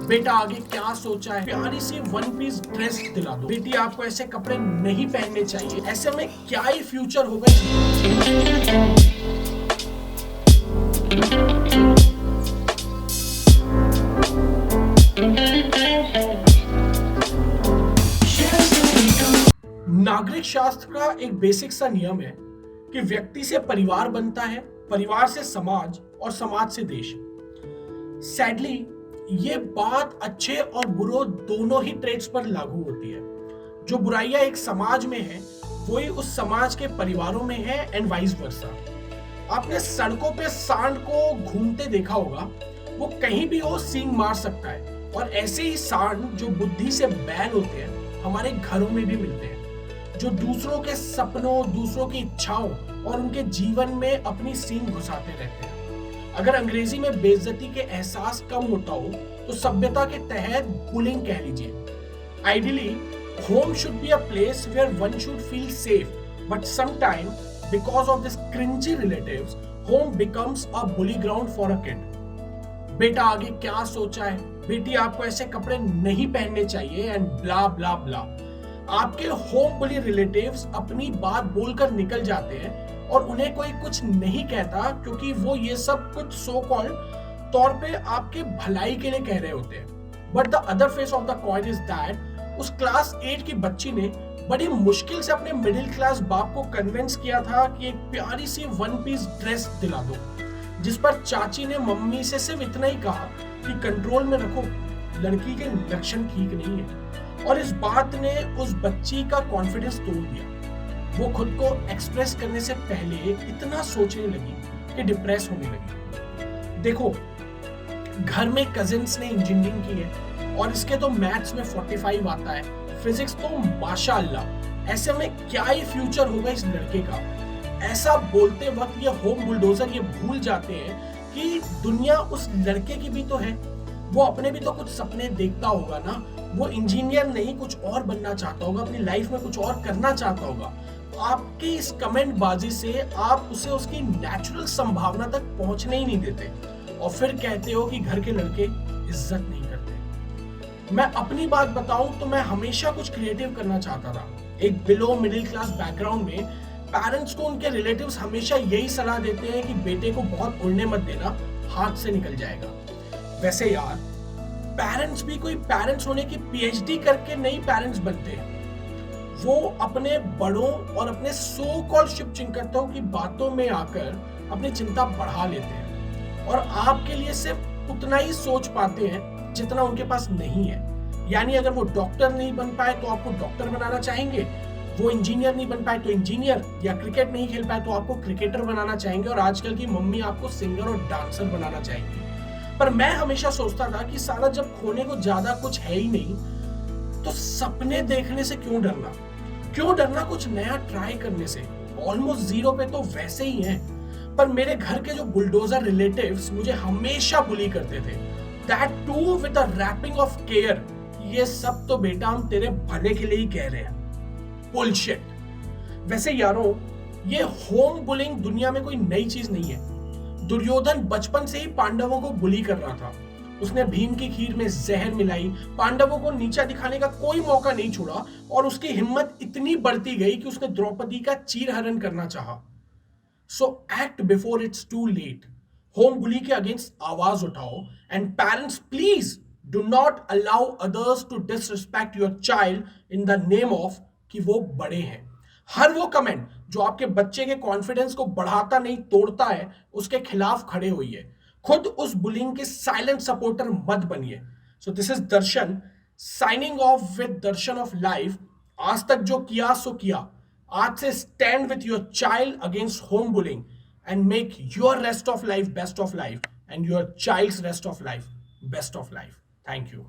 बेटा आगे क्या सोचा है, प्यारी सी वन पीस ड्रेस दिला दो। बेटी आपको ऐसे कपड़े नहीं पहनने चाहिए, ऐसे में क्या ही फ्यूचर होगा। नागरिक शास्त्र का एक बेसिक सा नियम है कि व्यक्ति से परिवार बनता है, परिवार से समाज और समाज से देश। सैडली ये बात अच्छे और बुरे दोनों ही ट्रेड्स पर लागू होती है। जो बुराइयां एक समाज में है वही उस समाज के परिवारों में है एंड वाइस वर्सा। आपने सड़कों पे सांड को घूमते देखा होगा, वो कहीं भी हो सींग मार सकता है। और ऐसे ही सांड जो बुद्धि से बैल होते हैं हमारे घरों में भी मिलते हैं, जो दूसरों के सपनों, दूसरों की इच्छाओं और उनके जीवन में अपनी सींग घुसाते रहते हैं। अगर अंग्रेजी में बेइज्जती के एहसास कम होता हो तो सभ्यता के तहत बुलिंग कह लीजिए। Ideally home should be a place where one should feel safe, but sometime because of this cringy relatives home becomes a bully ground for a kid. बेटा आगे क्या सोचा है, बेटी आपको ऐसे कपड़े नहीं पहनने चाहिए एंड ब्ला ब्ला ब्ला। आपके होम बुली रिलेटिव्स अपनी बात बोलकर निकल जाते हैं और उन्हें कोई कुछ नहीं कहता, क्योंकि वो ये सब कुछ सो कॉल्ड तौर पे आपके भलाई के लिए कह रहे होते हैं। But the other face of the coin is that उस क्लास 8 की बच्ची ने बड़ी मुश्किल से अपने मिडिल क्लास बाप को कन्विंस किया था कि एक प्यारी सी वन पीस ड्रेस दिला दो, जिस पर चाची ने मम्मी से सिर्फ इतना ही कहा कि कंट्रोल में रखो, लड़की के लक्षण ठीक नहीं है। और इस बात ने उस बच्ची का कॉन्फिडेंस तोड़ दिया। वो खुद को एक्सप्रेस करने से पहले इतना सोचने लगी कि डिप्रेस होने लगी। देखो, घर में कजिन्स ने इंजीनियरिंग की है और इसके तो मैथ्स में 45 आता है, फिजिक्स तो माशाअल्लाह। ऐसे में क्या ही फ्यूचर होगा इस लड़के का। ऐसा बोलते वक्त ये होम बुलडोजर ये भूल जाते हैं कि दुनिया उस लड़के की भी तो है। वो अपने भी तो कुछ सपने देखता होगा ना। वो इंजीनियर नहीं कुछ और बनना चाहता होगा, अपनी लाइफ में कुछ और करना चाहता होगा। आपकी इस कमेंट बाजी से आप उसे उसकी नेचुरल संभावना तक पहुंचने ही नहीं देते और फिर कहते हो कि घर के लड़के इज्जत नहीं करते। मैं अपनी बात बताऊं तो मैं हमेशा कुछ क्रिएटिव करना चाहता था। एक बिलो मिडिल क्लास बैकग्राउंड में पेरेंट्स को उनके रिलेटिव्स हमेशा यही सलाह देते हैं कि बेटे को बहुत उड़ने मत देना, हाथ से निकल जाएगा। वैसे यार, पेरेंट्स भी कोई पेरेंट्स होने की पीएचडी करके नहीं पेरेंट्स बनते। वो अपने बड़ों और अपने सो कॉल्ड शुभचिंतकों की बातों में आकर अपनी चिंता बढ़ा लेते हैं और आपके लिए सिर्फ उतना ही सोच पाते हैं जितना उनके पास नहीं है। यानी अगर वो डॉक्टर नहीं बन पाए तो आपको डॉक्टर बनाना चाहेंगे, वो इंजीनियर नहीं बन पाए तो इंजीनियर, या क्रिकेट नहीं खेल पाए तो आपको क्रिकेटर बनाना चाहेंगे, और आजकल की मम्मी आपको सिंगर और डांसर बनाना चाहेंगी। पर मैं हमेशा सोचता था कि साला जब खोने को ज्यादा कुछ है ही नहीं तो सपने देखने से क्यों डरना, क्यों डरना कुछ नया ट्राई करने से। ऑलमोस्ट जीरो पे तो वैसे ही हैं। पर मेरे घर के जो बुलडोजर रिलेटिव्स मुझे हमेशा बुली करते थे, that too with a wrapping of care. ये सब तो बेटा हम तेरे भले के लिए ही कह रहे हैं। बुलशिट। वैसे यारों, ये होम बुलिंग दुनिया में कोई नई चीज नहीं है। दुर्योधन बचपन से ही पांडवों को बुली कर रहा था। उसने भीम की खीर में जहर मिलाई, पांडवों को नीचा दिखाने का कोई मौका नहीं छोड़ा और उसकी हिम्मत इतनी बढ़ती गई कि उसने द्रौपदी का चीरहरण करना चाहा। So act before it's too late. Home bully के अगेंस्ट आवाज उठाओ and parents please do not allow others to disrespect your child in the name of कि वो बड़े हैं। हर वो कमेंट जो आपके बच्चे के कॉन्फिडेंस को बढ़ाता नहीं तोड़ता है, उसके खिलाफ खड़े होइए। खुद उस बुलिंग के साइलेंट सपोर्टर मत बनिए। So this is Darshan signing off with Darshan of life. आज तक जो किया सो किया। आज से stand with your child against home bullying and make your rest of life best of life and your child's rest of life best of life. Thank you.